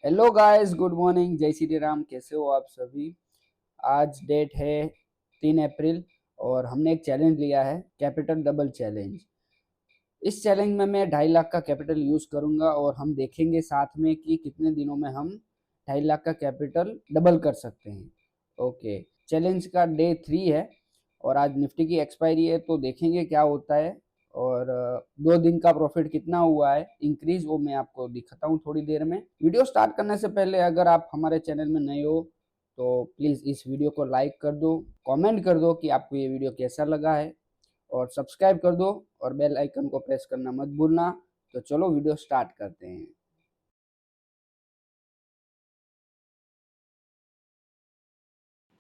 Hello guys, good morning, जय श्री राम। कैसे हो आप सभी? आज डेट है 3 अप्रैल और हमने एक चैलेंज लिया है, कैपिटल डबल चैलेंज। इस चैलेंज में मैं 2.5 लाख का कैपिटल यूज करूंगा और हम देखेंगे साथ में कि कितने दिनों में हम 2.5 लाख का कैपिटल डबल कर सकते हैं। ओके, चैलेंज का डे 3 है और आज निफ्टी की एक्सपायरी है, तो देखेंगे क्या होता है। और 2 दिन का प्रॉफिट कितना हुआ है इंक्रीज, वो मैं आपको दिखाता हूँ थोड़ी देर में। वीडियो स्टार्ट करने से पहले अगर आप हमारे चैनल में नए हो तो प्लीज़ इस वीडियो को लाइक कर दो, कमेंट कर दो कि आपको ये वीडियो कैसा लगा है और सब्सक्राइब कर दो और बेल आइकन को प्रेस करना मत भूलना। तो चलो वीडियो स्टार्ट करते हैं।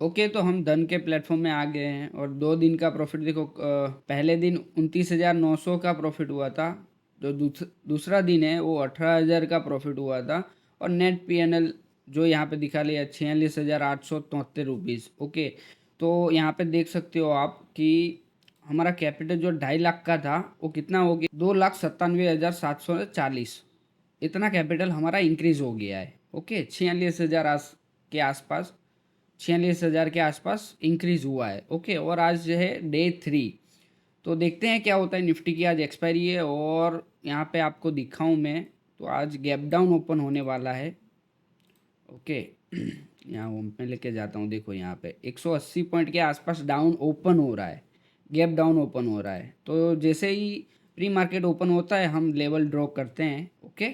ओके, तो हम धन के प्लेटफॉर्म में आ गए हैं और 2 दिन का प्रॉफिट देखो। पहले दिन 29,900 का प्रॉफिट हुआ था। जो दूसरा दिन है वो 18,000 का प्रॉफिट हुआ था। और नेट पीएनएल जो यहाँ पे दिखा लिया 46,873 रुपीज़। ओके, तो यहाँ पे देख सकते हो आप कि हमारा कैपिटल जो 2.5 लाख का था वो कितना हो गया, 2,97,740। इतना कैपिटल हमारा इंक्रीज हो गया है। ओके, 46,000 के आसपास, 46,000 के आसपास इंक्रीज हुआ है। ओके, और आज जो है डे 3। तो देखते हैं क्या होता है। निफ्टी की आज एक्सपायरी है और यहाँ पे आपको दिखाऊं मैं तो आज गैप डाउन ओपन होने वाला है। ओके, यहाँ मैं लेके जाता हूँ। देखो यहाँ पे 180 पॉइंट के आसपास डाउन ओपन हो रहा है, गैप डाउन ओपन हो रहा है। तो जैसे ही प्री मार्केट ओपन होता है हम लेवल ड्रॉ करते हैं। ओके,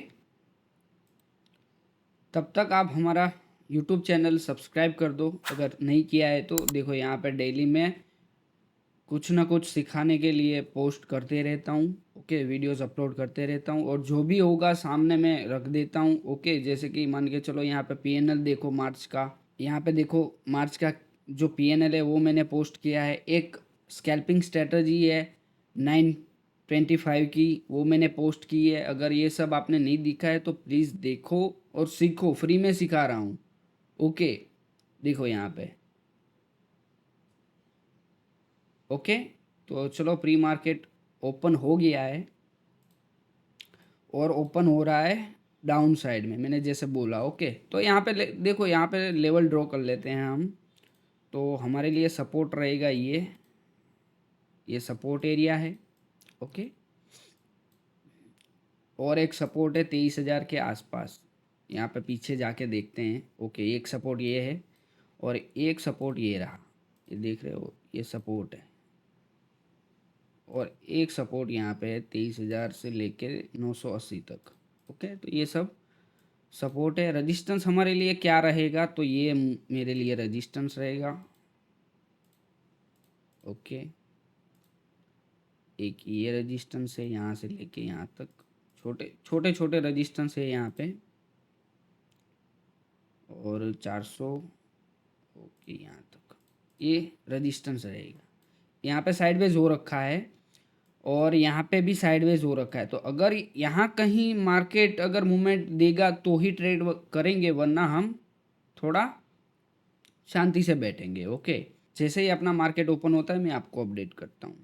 तब तक आप हमारा यूट्यूब चैनल सब्सक्राइब कर दो अगर नहीं किया है तो। देखो यहाँ पे डेली में कुछ ना कुछ सिखाने के लिए पोस्ट करते रहता हूँ। ओके, वीडियोस अपलोड करते रहता हूँ और जो भी होगा सामने में रख देता हूँ। ओके, जैसे कि मान के चलो यहाँ पे पीएनएल देखो मार्च का। यहाँ पे देखो मार्च का जो पीएनएल है वो मैंने पोस्ट किया है। एक स्कैल्पिंग स्ट्रेटजी है 925 की, वो मैंने पोस्ट की है। अगर ये सब आपने नहीं दिखा है तो प्लीज़ देखो और सीखो, फ्री में सिखा रहा हूँ। ओके, देखो यहाँ पे। ओके, तो चलो प्री मार्केट ओपन हो गया है और ओपन हो रहा है डाउन साइड में, मैंने जैसे बोला। ओके, तो यहाँ पे देखो यहाँ पे लेवल ड्रॉ कर लेते हैं हम। तो हमारे लिए सपोर्ट रहेगा ये सपोर्ट एरिया है। ओके, और एक सपोर्ट है 23,000 के आसपास। यहाँ पे पीछे जाके देखते हैं। ओके, एक सपोर्ट ये है और एक सपोर्ट ये रहा, ये देख रहे हो, ये सपोर्ट है। और एक सपोर्ट यहाँ पे है 23,000 से लेके 980 तक। ओके, तो ये सब सपोर्ट है। रजिस्टेंस हमारे लिए क्या रहेगा, तो ये मेरे लिए रजिस्टेंस रहेगा। ओके, एक ये रजिस्टेंस है यहाँ से लेके यहाँ तक, छोटे छोटे छोटे रजिस्टेंस है यहाँ पे। और 400, ओके, यहाँ तक ये रजिस्टेंस रहेगा। यहाँ पे साइडवेज हो रखा है और यहाँ पे भी साइडवेज हो रखा है। तो अगर यहाँ कहीं मार्केट अगर मूवमेंट देगा तो ही ट्रेड करेंगे, वरना हम थोड़ा शांति से बैठेंगे। ओके, जैसे ही अपना मार्केट ओपन होता है मैं आपको अपडेट करता हूँ।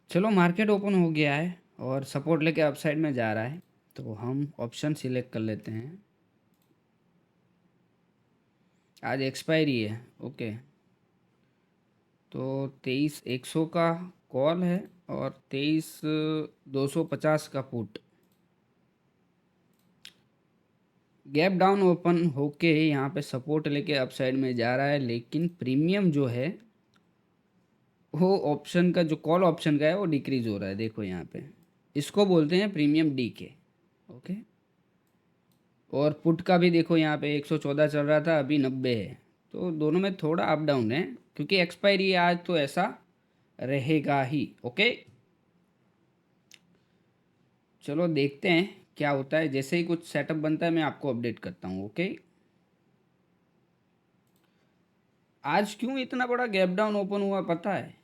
चलो, मार्केट ओपन हो गया है और सपोर्ट लेके अपसाइड में जा रहा है, तो हम ऑप्शन सिलेक्ट कर लेते हैं। आज एक्सपायरी है। ओके, तो 23,100 का कॉल है और 23,250 का पुट। गैप डाउन ओपन होके यहाँ पे सपोर्ट लेके अपसाइड में जा रहा है, लेकिन प्रीमियम जो है वो ऑप्शन का, जो कॉल ऑप्शन का है, वो डिक्रीज हो रहा है। देखो यहाँ पे, इसको बोलते हैं प्रीमियम डी के। ओके, और पुट का भी देखो यहाँ पे 114 चल रहा था, अभी 90 है। तो दोनों में थोड़ा अप डाउन है क्योंकि एक्सपायरी है आज, तो ऐसा रहेगा ही। ओके, चलो देखते हैं क्या होता है। जैसे ही कुछ सेटअप बनता है मैं आपको अपडेट करता हूँ। ओके, आज क्यों इतना बड़ा गैप डाउन ओपन हुआ पता है?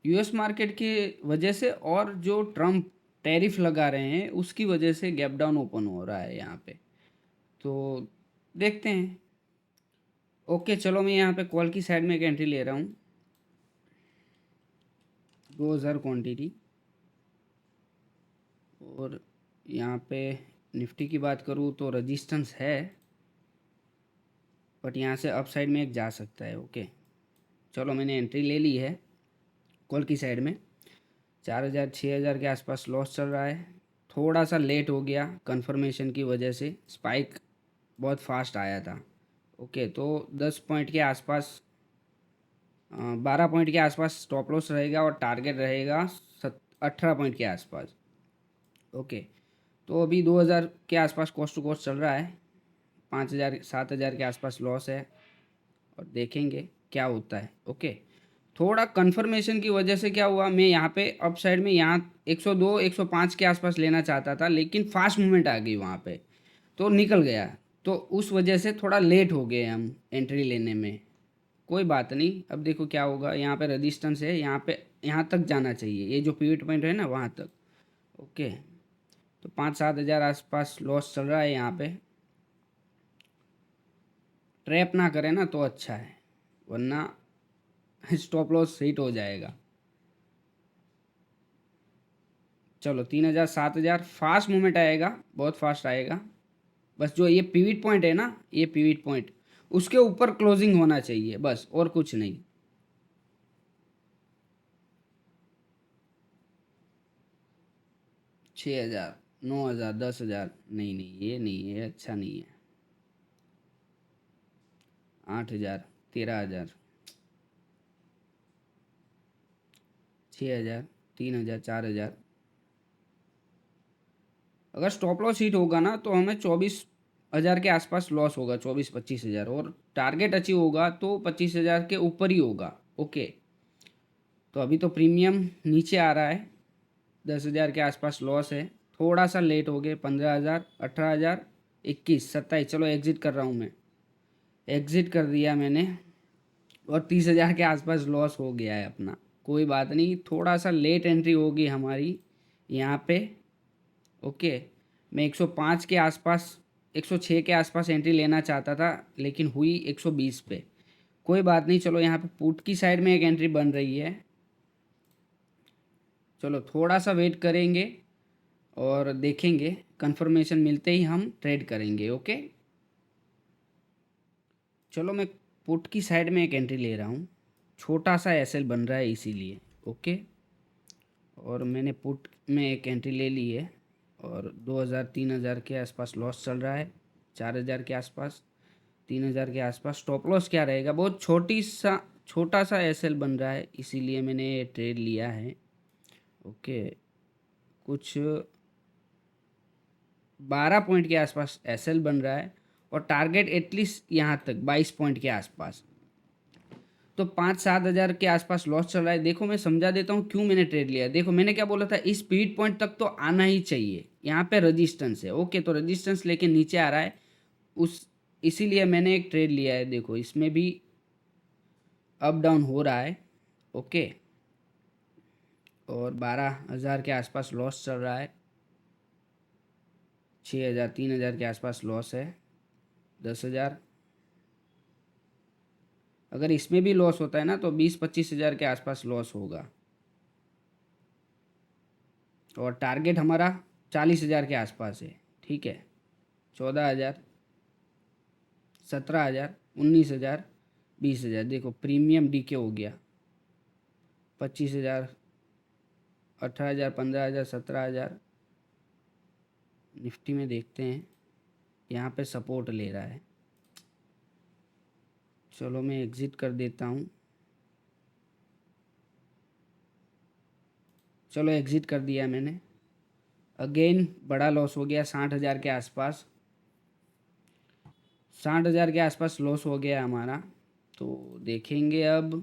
यूएस मार्केट की वजह से और जो ट्रम्प टैरिफ लगा रहे हैं उसकी वजह से गैप डाउन ओपन हो रहा है यहाँ पे। तो देखते हैं। ओके, चलो मैं यहाँ पे कॉल की साइड में एक एंट्री ले रहा हूँ, 2,000 क्वांटिटी। और यहाँ पे निफ्टी की बात करूँ तो रजिस्टेंस है, बट यहाँ से अप साइड में एक जा सकता है। ओके, चलो मैंने एंट्री ले ली है कॉल की साइड में। 4,000 6,000 के आसपास लॉस चल रहा है। थोड़ा सा लेट हो गया कंफर्मेशन की वजह से, स्पाइक बहुत फास्ट आया था। ओके, तो 10 पॉइंट के आसपास 12 पॉइंट के आसपास स्टॉप लॉस रहेगा और टारगेट रहेगा 18 पॉइंट के आसपास। ओके, तो अभी 2,000 के आसपास कॉस्ट टू कॉस्ट चल रहा है। 5,000 7,000 के आसपास लॉस है और देखेंगे क्या होता है। ओके, थोड़ा कंफर्मेशन की वजह से क्या हुआ, मैं यहाँ पे अप साइड में यहाँ 102 105 के आसपास लेना चाहता था, लेकिन फास्ट मूवमेंट आ गई वहाँ पे, तो निकल गया। तो उस वजह से थोड़ा लेट हो गए हम एंट्री लेने में। कोई बात नहीं, अब देखो क्या होगा। यहाँ पे रेजिस्टेंस है, यहाँ पे यहाँ तक जाना चाहिए, ये जो पिवट पॉइंट है ना वहाँ तक। ओके, तो 5-7 हज़ार आसपास लॉस चल रहा है यहाँ पे। ट्रैप ना करें ना तो अच्छा है, वरना स्टॉप लॉस हिट हो जाएगा। चलो 3,000 7,000 फास्ट मूवमेंट आएगा, बहुत फास्ट आएगा। बस जो ये पिवट पॉइंट है ना, ये पिवट पॉइंट उसके ऊपर क्लोजिंग होना चाहिए, बस और कुछ नहीं। 6,000 9,000 10,000 नहीं नहीं, ये नहीं है, अच्छा नहीं है। 8,000 13,000 6,000 3,000 4,000। अगर स्टॉप लॉस हिट होगा ना तो हमें 24,000 के आसपास लॉस होगा, 24-25,000, और टारगेट अचीव होगा तो 25,000 के ऊपर ही होगा। ओके, तो अभी तो प्रीमियम नीचे आ रहा है, 10,000 के आसपास लॉस है। थोड़ा सा लेट हो गए, 15,000 18,000 21 27। चलो एग्ज़िट कर रहा हूँ मैं, एग्ज़िट कर दिया मैंने, और 30,000 के आसपास लॉस हो गया है अपना। कोई बात नहीं, थोड़ा सा लेट एंट्री होगी हमारी यहाँ पे। ओके, मैं 105 के आसपास 106 के आसपास एंट्री लेना चाहता था, लेकिन हुई 120 पे। कोई बात नहीं, चलो यहाँ पे पुट की साइड में एक एंट्री बन रही है। चलो थोड़ा सा वेट करेंगे और देखेंगे, कंफर्मेशन मिलते ही हम ट्रेड करेंगे। ओके, चलो मैं पुट की साइड में एक एंट्री ले रहा हूँ, छोटा सा एसएल बन रहा है इसीलिए। ओके, और मैंने पुट में एक एंट्री ले ली है, और 2,000 3,000 के आसपास लॉस चल रहा है, 4,000 के आसपास 3,000 के आसपास। स्टॉप लॉस क्या रहेगा, बहुत छोटा सा एसएल बन रहा है, इसीलिए मैंने ये ट्रेड लिया है। ओके, कुछ 12 पॉइंट के आसपास एसएल बन रहा है, और टारगेट एटलीस्ट यहाँ तक 22 पॉइंट के आसपास। तो 5-7 हज़ार के आसपास लॉस चल रहा है। देखो मैं समझा देता हूँ क्यों मैंने ट्रेड लिया। देखो मैंने क्या बोला था, इस पीट पॉइंट तक तो आना ही चाहिए, यहाँ पे रेजिस्टेंस है। ओके, तो रेजिस्टेंस लेके नीचे आ रहा है, उस इसीलिए मैंने एक ट्रेड लिया है। देखो इसमें भी अप डाउन हो रहा है। ओके, और 12,000 के आसपास लॉस चल रहा है, 6,000 3,000 के आसपास लॉस है, 10,000। अगर इसमें भी लॉस होता है ना तो 20-25 हज़ार के आसपास लॉस होगा, और टारगेट हमारा 40,000 के आसपास है। ठीक है, 14,000 17,000 19,000 20,000। देखो प्रीमियम डीके हो गया, 25,000 18,000 15,000 17,000। निफ्टी में देखते हैं, यहाँ पे सपोर्ट ले रहा है। चलो मैं एग्ज़िट कर देता हूँ। चलो एग्ज़िट कर दिया मैंने। अगेन बड़ा लॉस हो गया, 60,000 के आसपास, 60,000 के आसपास लॉस हो गया हमारा। तो देखेंगे अब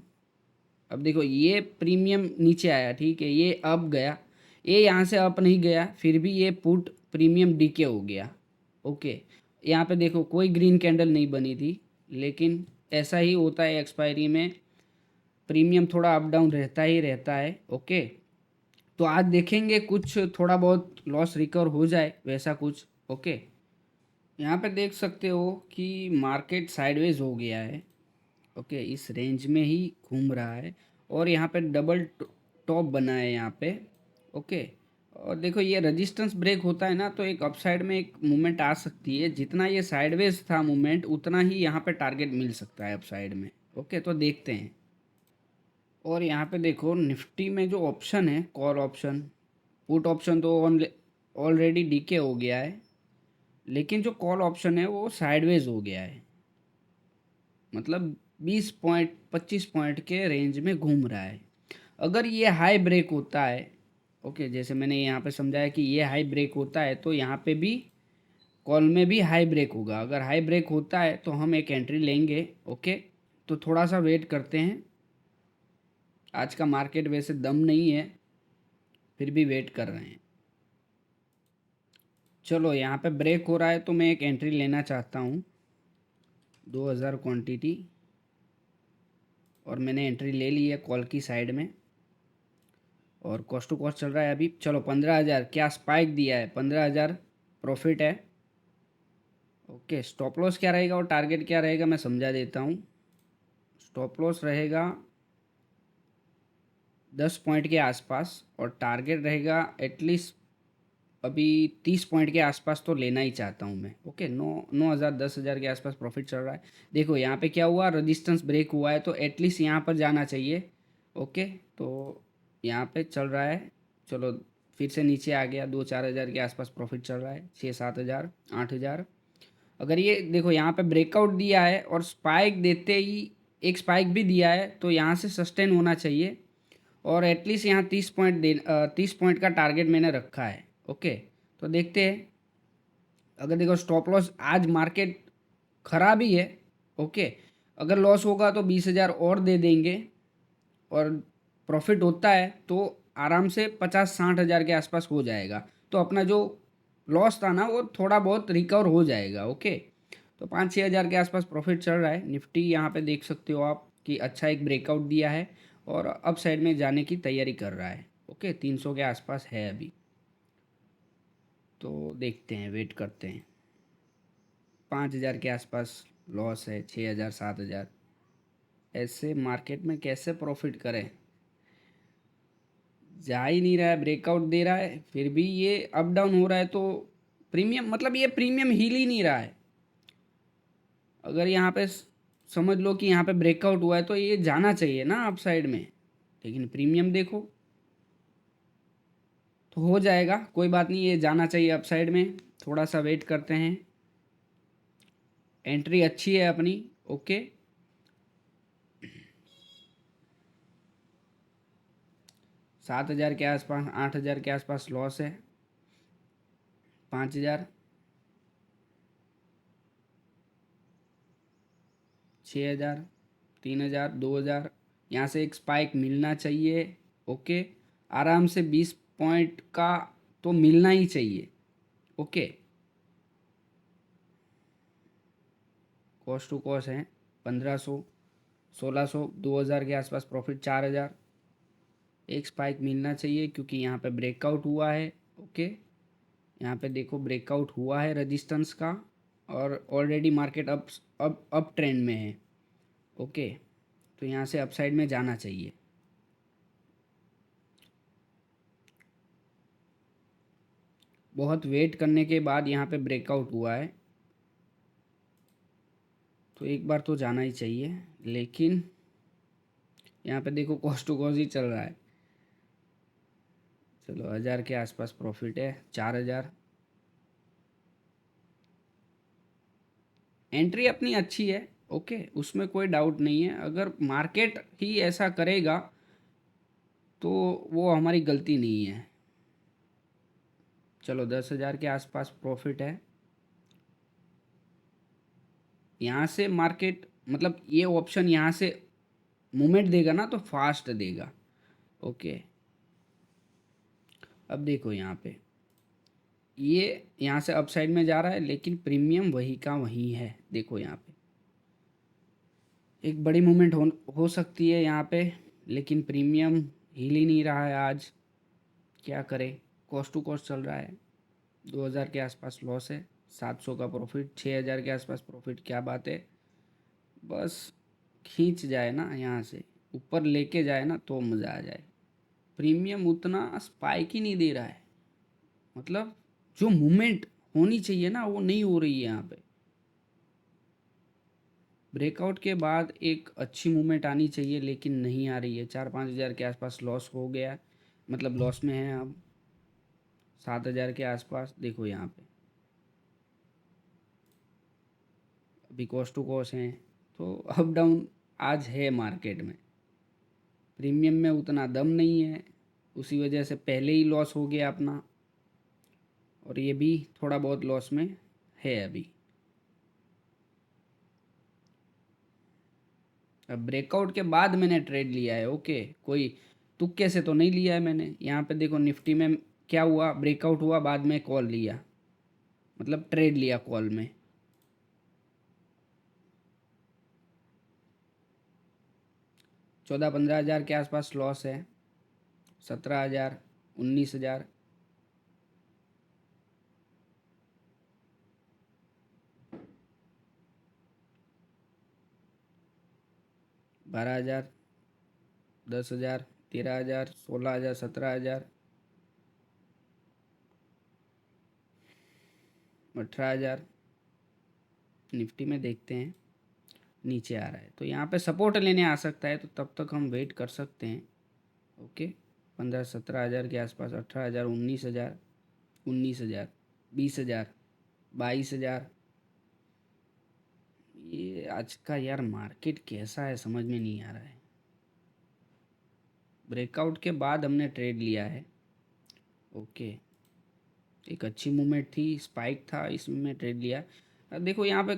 देखो ये प्रीमियम नीचे आया, ठीक है, ये अप गया, ये यहाँ से अप नहीं गया, फिर भी ये पुट प्रीमियम डीके हो गया। ओके, यहाँ पे देखो कोई ग्रीन कैंडल नहीं बनी थी, लेकिन ऐसा ही होता है एक्सपायरी में, प्रीमियम थोड़ा अप डाउन रहता ही रहता है। ओके, तो आज देखेंगे कुछ थोड़ा बहुत लॉस रिकवर हो जाए वैसा कुछ। ओके, यहाँ पे देख सकते हो कि मार्केट साइडवेज हो गया है। ओके, इस रेंज में ही घूम रहा है, और यहाँ पे डबल टॉप बना है यहाँ पे। ओके, और देखो ये रेजिस्टेंस ब्रेक होता है ना, तो एक अपसाइड में एक मूवमेंट आ सकती है। जितना ये साइडवेज था मूवमेंट, उतना ही यहाँ पे टारगेट मिल सकता है अपसाइड में। ओके, तो देखते हैं। और यहाँ पे देखो निफ्टी में जो ऑप्शन है, कॉल ऑप्शन, पुट ऑप्शन तो ऑलरेडी डीके हो गया है, लेकिन जो कॉल ऑप्शन है वो साइडवेज हो गया है। मतलब 20 पॉइंट 25 पॉइंट के रेंज में घूम रहा है। अगर ये हाई ब्रेक होता है, ओके, जैसे मैंने यहाँ पे समझाया कि ये हाई ब्रेक होता है, तो यहाँ पे भी कॉल में भी हाई ब्रेक होगा। अगर हाई ब्रेक होता है तो हम एक एंट्री लेंगे। ओके, तो थोड़ा सा वेट करते हैं। आज का मार्केट वैसे दम नहीं है, फिर भी वेट कर रहे हैं। चलो, यहाँ पे ब्रेक हो रहा है तो मैं एक एंट्री लेना चाहता हूँ, 2000 क्वांटिटी, और मैंने एंट्री ले ली है कॉल की साइड में। और कॉस्ट टू कॉस्ट चल रहा है अभी। चलो 15,000, क्या स्पाइक दिया है, 15,000 प्रॉफिट है। ओके, स्टॉप लॉस क्या रहेगा और टारगेट क्या रहेगा मैं समझा देता हूँ। स्टॉप लॉस रहेगा 10 पॉइंट के आसपास, और टारगेट रहेगा एटलीस्ट अभी 30 पॉइंट के आसपास तो लेना ही चाहता हूँ मैं। ओके, 9,000 10,000 के आसपास प्रॉफिट चल रहा है। देखो यहाँ पे क्या हुआ, रेजिस्टेंस ब्रेक हुआ है, तो एटलीस्ट यहाँ पर जाना चाहिए। ओके, तो यहाँ पे चल रहा है। चलो फिर से नीचे आ गया, 2-4 हज़ार के आसपास प्रॉफिट चल रहा है, 6-7 हज़ार 8 हज़ार। अगर ये देखो यहाँ पे ब्रेकआउट दिया है और स्पाइक देते ही एक स्पाइक भी दिया है, तो यहाँ से सस्टेन होना चाहिए। और एटलीस्ट यहाँ 30 पॉइंट का टारगेट मैंने रखा है। ओके, तो देखते हैं। अगर देखो स्टॉप लॉस, आज मार्केट खराब ही है। ओके, अगर लॉस होगा तो 20,000 और दे देंगे, और प्रॉफिट होता है तो आराम से 50-60 हज़ार के आसपास हो जाएगा। तो अपना जो लॉस था ना, वो थोड़ा बहुत रिकवर हो जाएगा। ओके, तो 5-6 हज़ार के आसपास प्रॉफिट चल रहा है। निफ्टी यहाँ पे देख सकते हो आप कि अच्छा एक ब्रेकआउट दिया है और अप साइड में जाने की तैयारी कर रहा है। ओके, 300 के आसपास है अभी। तो देखते हैं, वेट करते हैं। 5,000 के आसपास लॉस है, 6,000 7,000। ऐसे मार्केट में कैसे प्रॉफिट करें, जा ही नहीं रहा है, ब्रेकआउट दे रहा है फिर भी ये अप डाउन हो रहा है। तो प्रीमियम, मतलब ये प्रीमियम हिल ही नहीं रहा है। अगर यहाँ पे समझ लो कि यहाँ पे ब्रेकआउट हुआ है तो ये जाना चाहिए ना अप साइड में, लेकिन प्रीमियम देखो। तो हो जाएगा, कोई बात नहीं, ये जाना चाहिए अप साइड में। थोड़ा सा वेट करते हैं। एंट्री अच्छी है अपनी। ओके, 7,000 के आसपास 8,000 के आसपास लॉस है। 5,000 6,000 3,000 2,000, यहाँ से एक स्पाइक मिलना चाहिए। ओके, आराम से 20 पॉइंट का तो मिलना ही चाहिए। ओके, कॉस्ट टू कॉस्ट है 1,500 1,600, 2,000 के आसपास प्रॉफिट, 4,000। एक स्पाइक मिलना चाहिए क्योंकि यहाँ पे ब्रेकआउट हुआ है। ओके, यहाँ पे देखो ब्रेकआउट हुआ है रेजिस्टेंस का, और ऑलरेडी मार्केट अप ट्रेंड में है। ओके, तो यहाँ से अपसाइड में जाना चाहिए। बहुत वेट करने के बाद यहाँ पे ब्रेकआउट हुआ है, तो एक बार तो जाना ही चाहिए। लेकिन यहाँ पे देखो कॉस्ट टू कॉस्ट ही चल रहा है। चलो 1,000 के आसपास प्रॉफिट है, 4,000। एंट्री अपनी अच्छी है। ओके, उसमें कोई डाउट नहीं है। अगर मार्केट ही ऐसा करेगा तो वो हमारी गलती नहीं है। चलो 10,000 के आसपास प्रॉफिट है। यहाँ से मार्केट, मतलब ये ऑप्शन यहाँ से मूवमेंट देगा ना तो फास्ट देगा। ओके, अब देखो यहाँ पे ये यहाँ से अपसाइड में जा रहा है, लेकिन प्रीमियम वही का वही है। देखो यहाँ पे एक बड़ी मूवमेंट हो सकती है यहाँ पे, लेकिन प्रीमियम हिल ही नहीं रहा है आज। क्या करें, कॉस्ट टू कॉस्ट चल रहा है। 2,000 के आसपास लॉस है, 700 का प्रॉफिट, 6,000 के आसपास प्रॉफिट। क्या बात है, बस खींच जाए ना, यहाँ से ऊपर लेके जाए ना तो मज़ा आ जाए। प्रीमियम उतना स्पाइक ही नहीं दे रहा है। मतलब जो मूवमेंट होनी चाहिए ना वो नहीं हो रही है यहाँ पे। ब्रेकआउट के बाद एक अच्छी मूवमेंट आनी चाहिए लेकिन नहीं आ रही है। 4-5 हज़ार के आसपास लॉस हो गया, मतलब लॉस में है अब। 7 हज़ार के आसपास देखो यहाँ पे अभी कॉस्ट टू कॉस्ट हैं, तो अप डाउन आज है मार्केट में। प्रीमियम में उतना दम नहीं है, उसी वजह से पहले ही लॉस हो गया अपना, और ये भी थोड़ा बहुत लॉस में है अभी। अब ब्रेकआउट के बाद मैंने ट्रेड लिया है, ओके, कोई तुक्के से तो नहीं लिया है मैंने। यहाँ पे देखो निफ्टी में क्या हुआ, ब्रेकआउट हुआ, बाद में कॉल लिया, मतलब ट्रेड लिया कॉल में। 14-15 हज़ार के आसपास लॉस है। 17 हज़ार, 19 हज़ार, 12 हज़ार, 10 हज़ार, 13 हज़ार, 16 हज़ार, 17 हज़ार, 18 हज़ार। निफ्टी में देखते हैं नीचे आ रहा है तो यहाँ पे सपोर्ट लेने आ सकता है, तो तब तक हम वेट कर सकते हैं। ओके, 15-17 हज़ार के आसपास, 18 हज़ार, 19 हज़ार, 19 हज़ार, 20 हज़ार, 22 हज़ार। ये आज का यार मार्केट कैसा है समझ में नहीं आ रहा है। ब्रेकआउट के बाद हमने ट्रेड लिया है, ओके, एक अच्छी मूवमेंट थी, स्पाइक था, इसमें मैं ट्रेड लिया। अब देखो यहाँ पे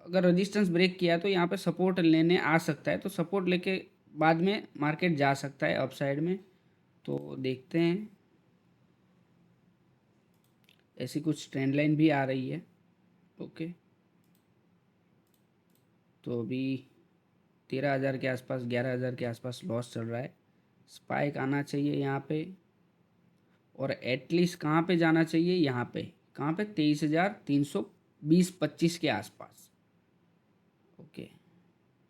अगर रेजिस्टेंस ब्रेक किया तो यहाँ पे सपोर्ट लेने आ सकता है, तो सपोर्ट लेके बाद में मार्केट जा सकता है अपसाइड में, तो देखते हैं। ऐसी कुछ ट्रेंड लाइन भी आ रही है, ओके। तो अभी 13 हज़ार के आसपास, 11 हज़ार के आसपास लॉस चल रहा है। स्पाइक आना चाहिए यहाँ पे, और एटलीस्ट कहाँ पे जाना चाहिए, यहाँ पे, कहाँ पे, 23,320-25 के आसपास, ओके।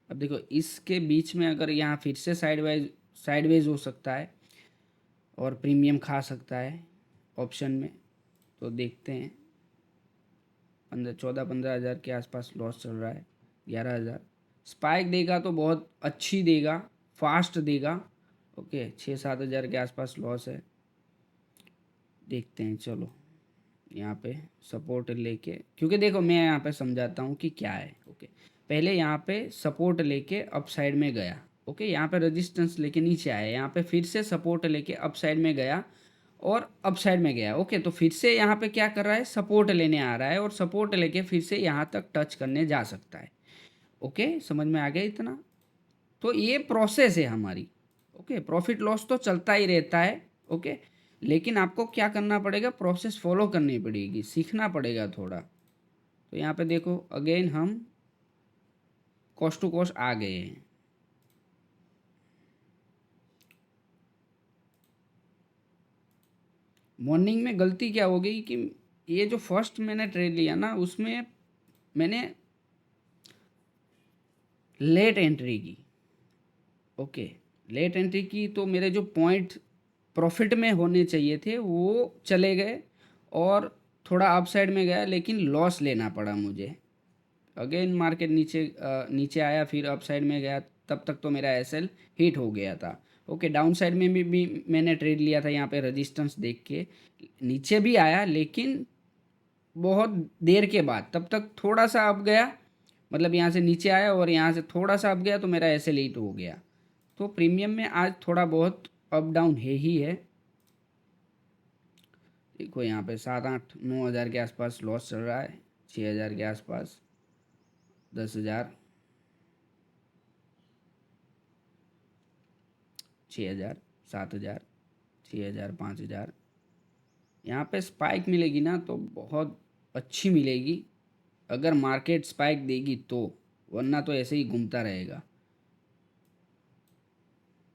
अब देखो इसके बीच में अगर यहाँ फिर से साइडवेज हो सकता है और प्रीमियम खा सकता है ऑप्शन में, तो देखते हैं। 14-15 हज़ार के आसपास लॉस चल रहा है। 11 हज़ार स्पाइक देगा तो बहुत अच्छी देगा, फास्ट देगा, ओके। 6-7 हज़ार के आसपास लॉस है, देखते हैं। चलो यहाँ पे सपोर्ट लेके, क्योंकि देखो मैं यहाँ पे समझाता हूँ कि क्या है, ओके। पहले यहाँ पे सपोर्ट लेके अप साइड में गया, ओके, यहाँ पे रेजिस्टेंस लेके नीचे आया, यहाँ पे फिर से सपोर्ट लेके अप साइड में गया और अप साइड में गया, ओके। तो फिर से यहाँ पे क्या कर रहा है, सपोर्ट लेने आ रहा है, और सपोर्ट लेके फिर से यहाँ तक टच करने जा सकता है, ओके। समझ में आ गया इतना? तो ये प्रोसेस है हमारी, ओके। प्रॉफिट लॉस तो चलता ही रहता है, ओके, लेकिन आपको क्या करना पड़ेगा, प्रोसेस फॉलो करनी पड़ेगी, सीखना पड़ेगा थोड़ा। तो यहाँ पे देखो अगेन हम कॉस्ट टू कॉस्ट आ गए हैं। मॉर्निंग में गलती क्या हो गई कि ये जो फर्स्ट मैंने ट्रेड लिया ना, उसमें मैंने लेट एंट्री की, ओके। लेट एंट्री की तो मेरे जो पॉइंट प्रॉफिट में होने चाहिए थे वो चले गए, और थोड़ा अपसाइड में गया, लेकिन लॉस लेना पड़ा मुझे। अगेन मार्केट नीचे आया, फिर अपसाइड में गया, तब तक तो मेरा एसएल हिट हो गया था, ओके। डाउन साइड में भी मैंने ट्रेड लिया था, यहाँ पे रेजिस्टेंस देख के नीचे भी आया, लेकिन बहुत देर के बाद, तब तक थोड़ा सा अप गया, मतलब यहाँ से नीचे आया और यहाँ से थोड़ा सा अप गया, तो मेरा एसएल हिट हो गया। तो प्रीमियम में आज थोड़ा बहुत अप डाउन है ही है। देखो यहाँ पे 7-8-9 हज़ार के आसपास लॉस चल रहा है, 6 हज़ार के आसपास, 10 हज़ार, 6 हज़ार, 7 हज़ार, 6 हज़ार, 5 हज़ार। यहाँ पे स्पाइक मिलेगी ना तो बहुत अच्छी मिलेगी, अगर मार्केट स्पाइक देगी तो, वरना तो ऐसे ही घूमता रहेगा।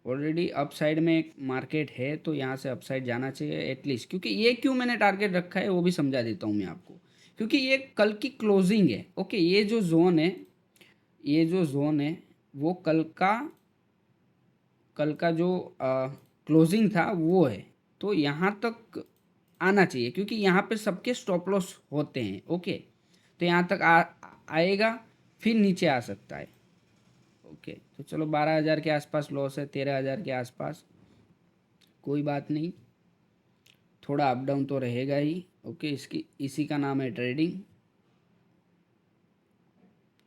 ऑलरेडी अपसाइड में एक मार्केट है, तो यहाँ से अपसाइड जाना चाहिए एटलीस्ट, क्योंकि ये क्यों मैंने टारगेट रखा है वो भी समझा देता हूँ मैं आपको। क्योंकि ये कल की क्लोजिंग है, ओके। ये जो जोन है, ये जो जोन है वो कल का जो क्लोजिंग था वो है, तो यहाँ तक आना चाहिए, क्योंकि यहाँ पे सबके स्टॉप लॉस होते हैं। ओके, तो यहाँ तक आएगा, फिर नीचे आ सकता है। ओके, तो चलो 12,000 के आसपास लॉस है, 13,000 के आसपास, कोई बात नहीं, थोड़ा अप डाउन तो रहेगा ही। ओके, इसी का नाम है ट्रेडिंग।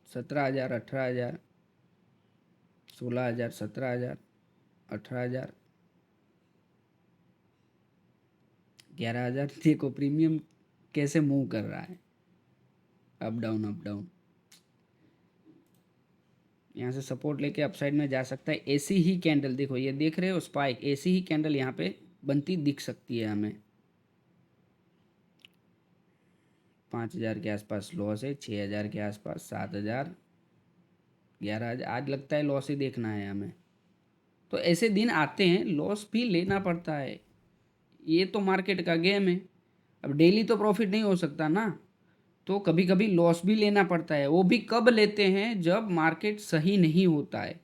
17,000, 18,000, 16,000, 17,000, 18,000, 11,000। देखो प्रीमियम कैसे मूव कर रहा है, अप डाउन अप डाउन। यहाँ से सपोर्ट लेके अपसाइड में जा सकता है। ऐसी ही कैंडल देखो, ये देख रहे हो स्पाइक, ऐसी ही कैंडल यहाँ पे बनती दिख सकती है हमें। 5,000 के आसपास लॉस है, 6,000 के आसपास, 7,000, 11,000। आज लगता है लॉस ही देखना है हमें। तो ऐसे दिन आते हैं, लॉस भी लेना पड़ता है, ये तो मार्केट का गेम है। अब डेली तो प्रॉफिट नहीं हो सकता ना, तो कभी कभी लॉस भी लेना पड़ता है। वो भी कब लेते हैं, जब मार्केट सही नहीं होता है।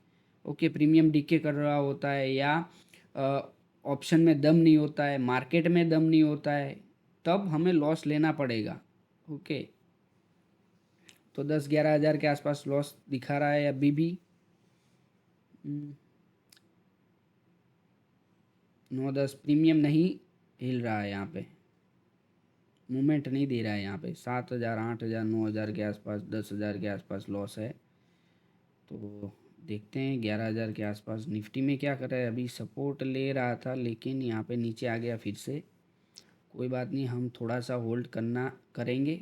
ओके, प्रीमियम डीके कर रहा होता है, या ऑप्शन में दम नहीं होता है, मार्केट में दम नहीं होता है, तब हमें लॉस लेना पड़ेगा। ओके, तो 10-11 हज़ार के आसपास लॉस दिखा रहा है अभी भी। 9-10 प्रीमियम नहीं हिल रहा है, यहाँ पे मूवमेंट नहीं दे रहा है। यहाँ पे 7,000, 8,000, 9,000 के आसपास, 10,000 के आसपास लॉस है। तो देखते हैं 11,000 के आसपास निफ्टी में क्या कर रहा है। अभी सपोर्ट ले रहा था, लेकिन यहाँ पे नीचे आ गया फिर से। कोई बात नहीं, हम थोड़ा सा होल्ड करना करेंगे।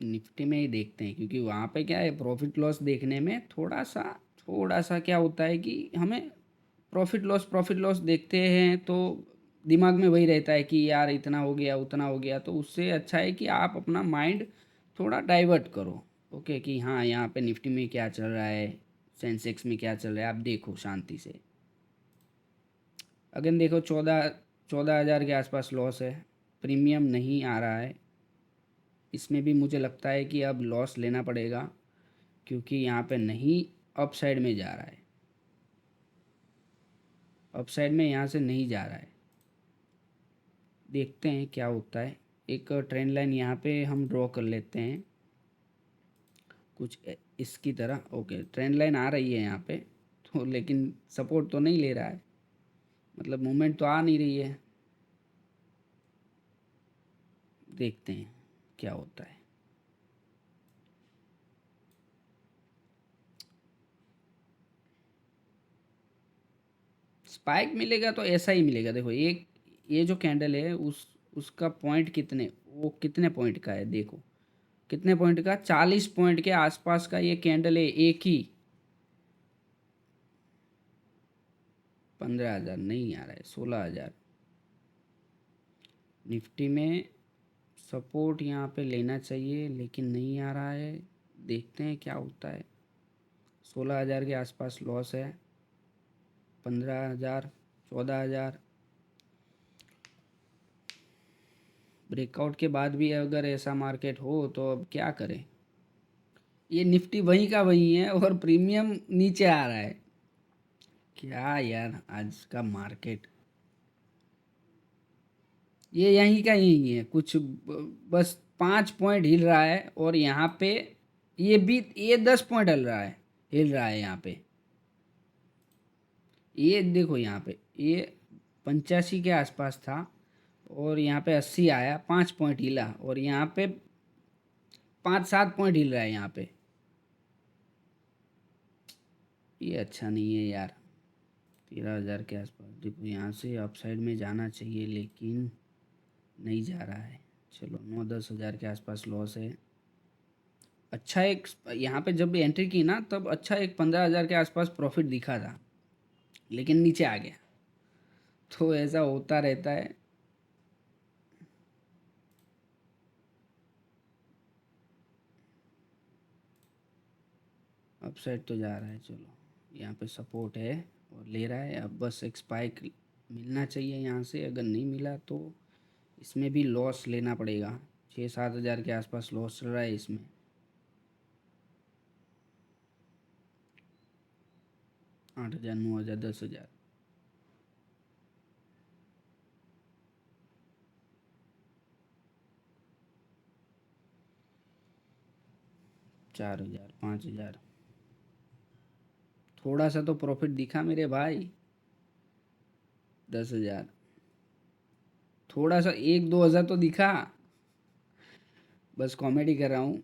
निफ्टी में ही देखते हैं, क्योंकि वहाँ पे क्या है, प्रॉफिट लॉस देखने में थोड़ा सा क्या होता है कि हमें प्रॉफिट लॉस देखते हैं तो दिमाग में वही रहता है कि यार इतना हो गया, उतना हो गया। तो उससे अच्छा है कि आप अपना माइंड थोड़ा डाइवर्ट करो। ओके, कि हाँ यहाँ पे निफ्टी में क्या चल रहा है, सेंसेक्स में क्या चल रहा है, आप देखो शांति से। अगेन देखो, 14,000 के आसपास लॉस है, प्रीमियम नहीं आ रहा है। इसमें भी मुझे लगता है कि अब लॉस लेना पड़ेगा, क्योंकि यहाँ पे नहीं अप साइड में जा रहा है, अप साइड में यहाँ से नहीं जा रहा है। देखते हैं क्या होता है। एक ट्रेंड लाइन यहाँ पे हम ड्रॉ कर लेते हैं, कुछ इसकी तरह। ओके, ट्रेंड लाइन आ रही है यहाँ पे, तो लेकिन सपोर्ट तो नहीं ले रहा है, मतलब मूवमेंट तो आ नहीं रही है। देखते हैं क्या होता है। स्पाइक मिलेगा तो ऐसा ही मिलेगा। देखो ये जो कैंडल है, उसका पॉइंट वो कितने पॉइंट का है, देखो कितने पॉइंट का, 40 पॉइंट के आसपास का ये कैंडल है एक ही। 15,000 नहीं आ रहा है, 16,000। निफ्टी में सपोर्ट यहाँ पे लेना चाहिए, लेकिन नहीं आ रहा है। देखते हैं क्या होता है। 16,000 के आसपास लॉस है, 15,000, 14,000। ब्रेकआउट के बाद भी अगर ऐसा मार्केट हो तो अब क्या करें। ये निफ्टी वहीं का वहीं है और प्रीमियम नीचे आ रहा है। क्या यार, आज का मार्केट ये यहीं का यहीं है, कुछ बस 5 पॉइंट हिल रहा है, और यहाँ पे ये 10 पॉइंट हिल रहा है यहाँ पे। ये देखो यहाँ पे ये 85 के आसपास था, और यहाँ पे 80 आया, 5 पॉइंट हिला, और यहाँ पे 5-7 पॉइंट हिल रहा है यहाँ पे। ये अच्छा नहीं है यार। 13,000 के आसपास देखो, यहाँ से अपसाइड में जाना चाहिए, लेकिन नहीं जा रहा है। चलो 9-10 हज़ार के आसपास लॉस है। अच्छा, एक यहाँ पे जब भी एंट्री की ना, तब अच्छा एक 15,000 के आसपास प्रॉफिट दिखा था, लेकिन नीचे आ गया। तो ऐसा होता रहता है। अपसाइड तो जा रहा है, चलो यहाँ पे सपोर्ट है और ले रहा है। अब बस एक स्पाइक मिलना चाहिए यहाँ से, अगर नहीं मिला तो इसमें भी लॉस लेना पड़ेगा। 6-7 हज़ार के आसपास लॉस चल रहा है इसमें। 8,000, 9,000, 10,000। 4,000, 5,000, थोड़ा सा तो प्रॉफिट दिखा मेरे भाई। 10,000, थोड़ा सा 1-2 हज़ार तो दिखा। बस कॉमेडी कर रहा हूँ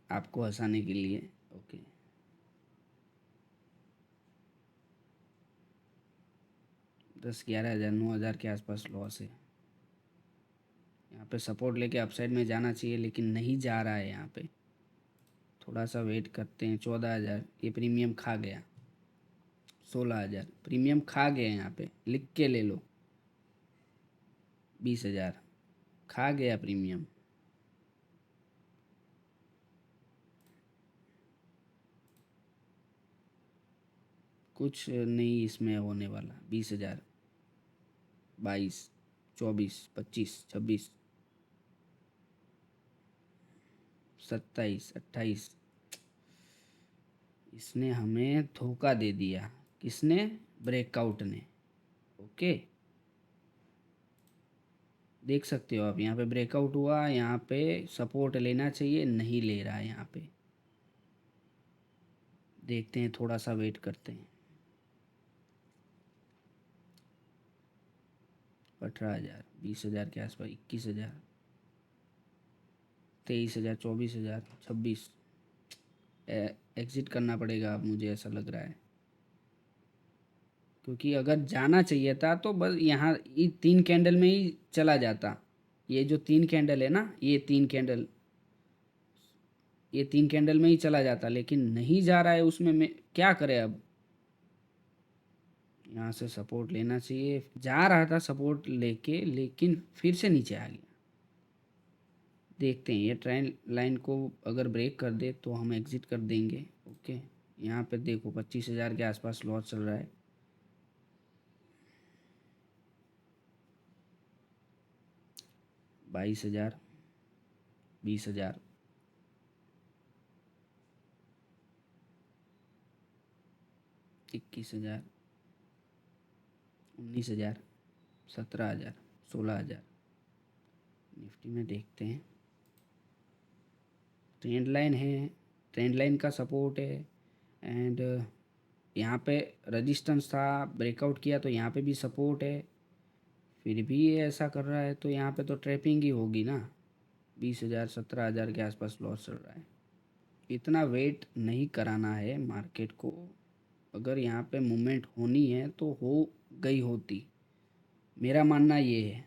आपको हंसाने के लिए। ओके, 10, 11 हज़ार, 9,000 के आसपास लॉस है। यहाँ पे सपोर्ट लेके अपसाइड में जाना चाहिए, लेकिन नहीं जा रहा है यहाँ पे। थोड़ा सा वेट करते हैं। 14,000, ये प्रीमियम खा गया। 16,000 प्रीमियम खा गए, यहाँ पे लिख के ले लो। 20,000 खा गया प्रीमियम। कुछ नहीं इसमें होने वाला। 20,000, 22, 24, 25, 26, 27, 28। इसने हमें धोखा दे दिया। किसने? ब्रेकआउट ने। ओके, देख सकते हो आप, यहाँ पे ब्रेकआउट हुआ, यहाँ पे सपोर्ट लेना चाहिए, नहीं ले रहा है यहाँ पे। देखते हैं, थोड़ा सा वेट करते हैं। 18,000, 20,000 के आसपास, 21,000, 23,000, 24,000, 26। एग्ज़िट करना पड़ेगा अब, मुझे ऐसा लग रहा है, क्योंकि अगर जाना चाहिए था तो बस यहाँ ये 3 कैंडल में ही चला जाता। ये जो 3 कैंडल है ना, ये 3 कैंडल में ही चला जाता, लेकिन नहीं जा रहा है उसमें। मैं क्या करें अब? यहाँ से सपोर्ट लेना चाहिए। जा रहा था सपोर्ट लेके, लेकिन फिर से नीचे आ गया। देखते हैं, ये ट्रेंड लाइन को अगर ब्रेक कर दे तो हम एग्ज़िट कर देंगे। ओके, यहाँ पे देखो 25,000 के आसपास लॉस चल रहा है। 22,000, 20,000, 21,000, 19,000, 17,000, 16,000। निफ्टी में देखते हैं, ट्रेंड लाइन है, ट्रेंड लाइन का सपोर्ट है, एंड यहाँ पे रेजिस्टेंस था, ब्रेकआउट किया तो यहाँ पे भी सपोर्ट है। फिर भी ये ऐसा कर रहा है तो यहाँ पे तो ट्रैपिंग ही होगी ना। 20,000, 17,000 के आसपास लॉस चल रहा है। इतना वेट नहीं कराना है मार्केट को। अगर यहाँ पे मूवमेंट होनी है तो हो गई होती, मेरा मानना ये है।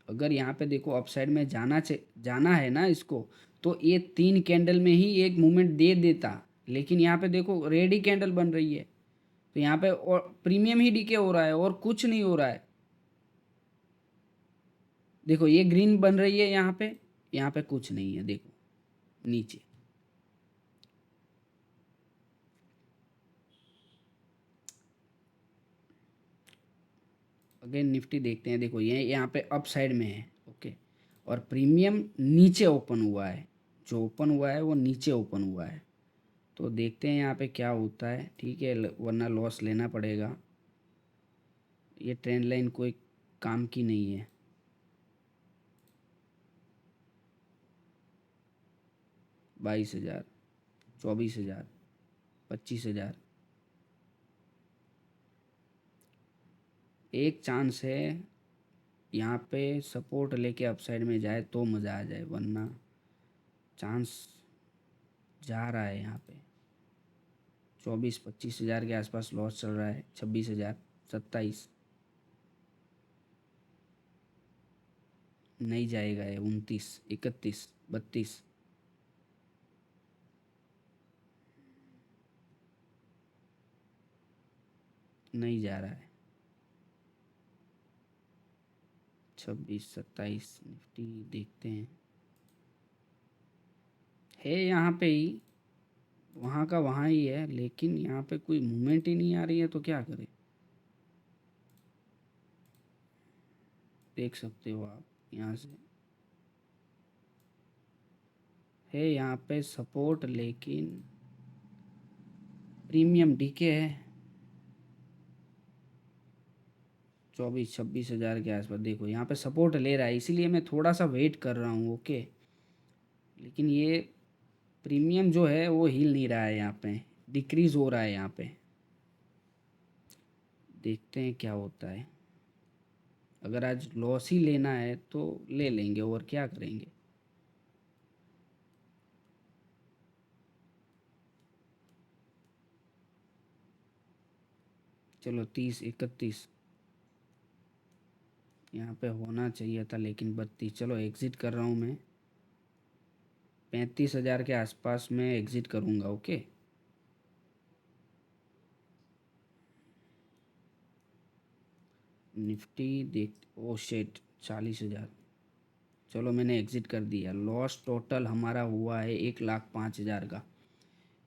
अगर यहाँ पे देखो अपसाइड में जाना है ना इसको, तो ये 3 कैंडल में ही एक मूवमेंट दे देता, लेकिन यहाँ पे देखो रेड ही कैंडल बन रही है, तो यहाँ पे और प्रीमियम ही डीके हो रहा है और कुछ नहीं हो रहा है। देखो ये ग्रीन बन रही है यहाँ पे कुछ नहीं है। देखो नीचे, अगेन निफ्टी देखते हैं। देखो ये यहाँ पे अप साइड में है। ओके, और प्रीमियम नीचे ओपन हुआ है। जो ओपन हुआ है वो नीचे ओपन हुआ है। तो देखते हैं यहाँ पे क्या होता है। ठीक है, वरना लॉस लेना पड़ेगा। ये ट्रेंड लाइन कोई काम की नहीं है। 22,000, 24,000, 25,000। एक चांस है यहाँ पे सपोर्ट लेके अपसाइड में जाए तो मज़ा आ जाए, वरना चांस जा रहा है यहाँ पे। 24-25,000 के आसपास लॉस चल रहा है। 26,000, 27, नहीं जाएगा ये। 29, 31, 32, नहीं जा रहा है। 26, 27 निफ्टी देखते हैं, है यहाँ पे ही, वहाँ का वहाँ ही है, लेकिन यहाँ पे कोई मूवमेंट ही नहीं आ रही है, तो क्या करें? देख सकते हो आप यहाँ से, है यहाँ पे सपोर्ट, लेकिन प्रीमियम डीके है। 24-26,000 के आसपास देखो यहाँ पे सपोर्ट ले रहा है, इसीलिए मैं थोड़ा सा वेट कर रहा हूँ। ओके, लेकिन ये प्रीमियम जो है वो हिल नहीं रहा है, यहाँ पे डिक्रीज हो रहा है। यहाँ पे देखते हैं क्या होता है। अगर आज लॉस ही लेना है तो ले लेंगे, और क्या करेंगे। चलो 30 31 यहाँ पे होना चाहिए था, लेकिन 32। चलो एग्ज़िट कर रहा हूँ मैं। 35,000 के आसपास मैं एग्ज़िट करूँगा। ओके, निफ्टी देख, ओ शेट, 40,000। चलो मैंने एग्ज़िट कर दिया। लॉस टोटल हमारा हुआ है 1,05,000 का।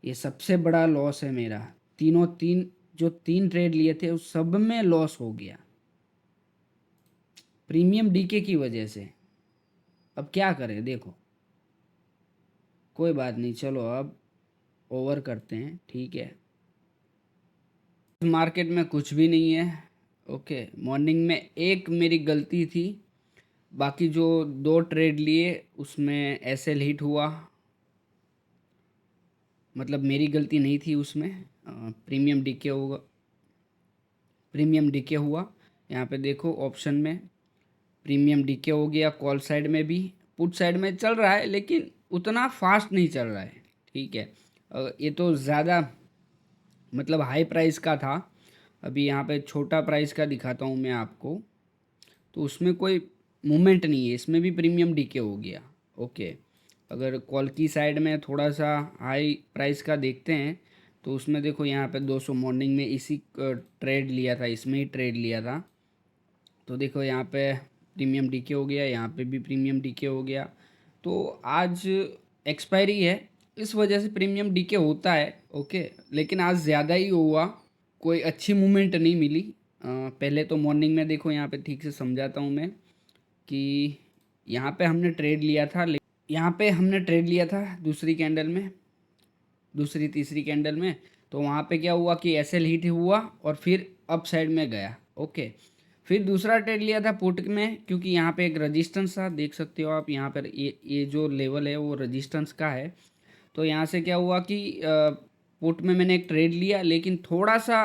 ये सबसे बड़ा लॉस है मेरा। तीनों तीन जो 3 ट्रेड लिए थे उस सब में लॉस हो गया, प्रीमियम डीके की वजह से। अब क्या करें, देखो कोई बात नहीं, चलो अब ओवर करते हैं, ठीक है। मार्केट में कुछ भी नहीं है। ओके, मॉर्निंग में एक मेरी गलती थी, बाकी जो 2 ट्रेड लिए उसमें एसएल हिट हुआ, मतलब मेरी गलती नहीं थी उसमें। प्रीमियम डीके होगा, प्रीमियम डीके हुआ। यहाँ पे देखो ऑप्शन में प्रीमियम डीके हो गया। कॉल साइड में भी, पुट साइड में चल रहा है लेकिन उतना फास्ट नहीं चल रहा है, ठीक है। ये तो ज़्यादा मतलब हाई प्राइस का था। अभी यहाँ पे छोटा प्राइस का दिखाता हूँ मैं आपको, तो उसमें कोई मूवमेंट नहीं है, इसमें भी प्रीमियम डीके हो गया। ओके, अगर कॉल की साइड में थोड़ा सा हाई प्राइस का देखते हैं तो उसमें देखो यहाँ पे 200 मॉर्निंग में इसी ट्रेड लिया था, इसमें ही ट्रेड लिया था। तो देखो यहाँ पे प्रीमियम डीके हो गया, यहाँ पे भी प्रीमियम डीके हो गया। तो आज एक्सपायरी है, इस वजह से प्रीमियम डीके होता है। ओके, लेकिन आज ज़्यादा ही हुआ, कोई अच्छी मूवमेंट नहीं मिली। पहले तो मॉर्निंग में देखो, यहाँ पे ठीक से समझाता हूँ मैं कि यहाँ पे हमने ट्रेड लिया था, यहाँ पे हमने ट्रेड लिया था दूसरी कैंडल में, दूसरी तीसरी कैंडल में। तो वहाँ पे क्या हुआ कि एसएल हिट हुआ और फिर अप साइड में गया। ओके, फिर दूसरा ट्रेड लिया था पुट में, क्योंकि यहाँ पे एक रजिस्टेंस था, देख सकते हो आप यहाँ पर, ये जो लेवल है वो रजिस्टेंस का है। तो यहाँ से क्या हुआ कि पुट में मैंने एक ट्रेड लिया, लेकिन थोड़ा सा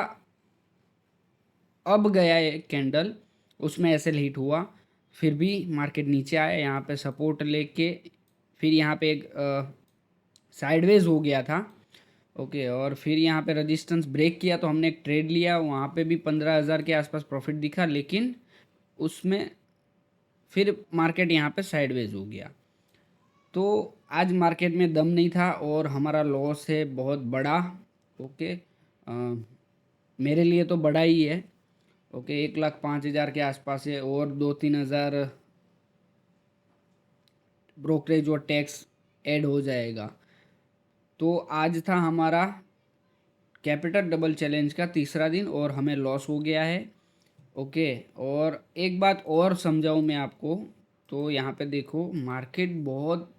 अब गया एक कैंडल, उसमें एसएल हिट हुआ, फिर भी मार्केट नीचे आया। यहाँ पे सपोर्ट लेके फिर यहाँ पे एक साइडवेज हो गया था। ओके, और फिर यहाँ पे रेजिस्टेंस ब्रेक किया तो हमने एक ट्रेड लिया, वहाँ पे भी 15,000 के आसपास प्रॉफिट दिखा, लेकिन उसमें फिर मार्केट यहाँ पे साइडवेज हो गया। तो आज मार्केट में दम नहीं था और हमारा लॉस है बहुत बड़ा। ओके, मेरे लिए तो बड़ा ही है। ओके, 1,05,000 के आसपास है, और 2-3 हज़ार ब्रोकरेज और टैक्स ऐड हो जाएगा। तो आज था हमारा कैपिटल डबल चैलेंज का तीसरा दिन और हमें लॉस हो गया है। ओके, और एक बात और समझाऊँ मैं आपको, तो यहाँ पे देखो मार्केट बहुत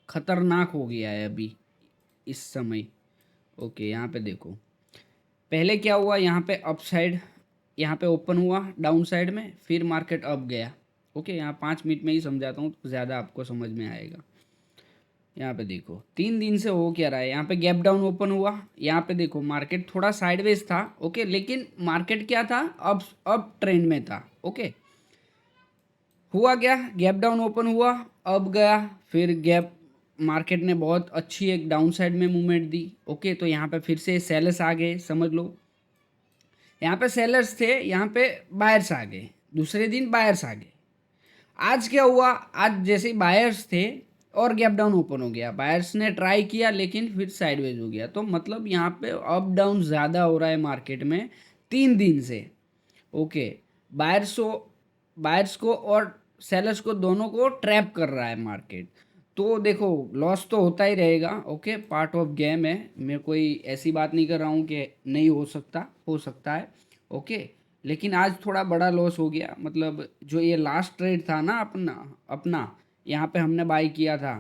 खतरनाक हो गया है अभी इस समय। ओके, यहाँ पे देखो पहले क्या हुआ, यहाँ पे अप साइड, यहाँ पे ओपन हुआ डाउन साइड में, फिर मार्केट अप गया। ओके, यहाँ 5 मिनट में ही समझाता हूँ तो ज़्यादा आपको समझ में आएगा। यहाँ पे देखो 3 दिन से हो क्या रहा है, यहाँ पे गैप डाउन ओपन हुआ, यहाँ पे देखो मार्केट थोड़ा साइडवेज था। ओके, लेकिन मार्केट क्या था, अब ट्रेंड में था। ओके, हुआ क्या, गैप डाउन ओपन हुआ, अब गया, फिर गैप, मार्केट ने बहुत अच्छी एक डाउन साइड में मूवमेंट दी। ओके, तो यहाँ पे फिर से सेलर्स आ गए, समझ लो यहाँ पे सेलर्स थे, यहाँ पे बायर्स आ गए, दूसरे दिन बायर्स आ गए। आज क्या हुआ, आज जैसे बायर्स थे और गैप डाउन ओपन हो गया, बायर्स ने ट्राई किया लेकिन फिर साइडवेज हो गया। तो मतलब यहाँ पे अप डाउन ज़्यादा हो रहा है मार्केट में 3 दिन से। ओके, बायर्स को और सेलर्स को दोनों को ट्रैप कर रहा है मार्केट। तो देखो लॉस तो होता ही रहेगा। ओके, पार्ट ऑफ गेम है, मैं कोई ऐसी बात नहीं कर रहा हूँ कि नहीं हो सकता, हो सकता है। ओके, लेकिन आज थोड़ा बड़ा लॉस हो गया, मतलब जो ये लास्ट ट्रेड था ना अपना अपना यहाँ पे हमने बाई किया था,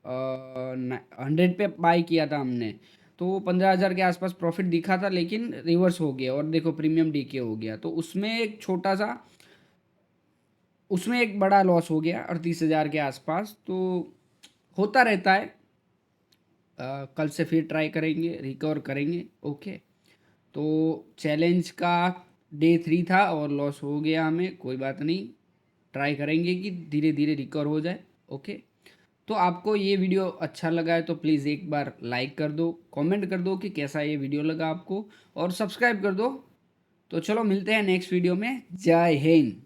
100 पे बाई किया था हमने, तो 15,000 के आसपास प्रॉफिट दिखा था, लेकिन रिवर्स हो गया और देखो प्रीमियम डीके हो गया। तो उसमें एक छोटा सा, उसमें एक बड़ा लॉस हो गया 38,000 के आसपास। तो होता रहता है, कल से फिर ट्राई करेंगे, रिकवर करेंगे। ओके, तो चैलेंज का डे 3 था और लॉस हो गया हमें, कोई बात नहीं, ट्राई करेंगे कि धीरे धीरे रिकवर हो जाए। ओके, तो आपको ये वीडियो अच्छा लगा है तो प्लीज़ एक बार लाइक कर दो, कमेंट कर दो कि कैसा ये वीडियो लगा आपको, और सब्सक्राइब कर दो। तो चलो मिलते हैं नेक्स्ट वीडियो में। जय हिंद।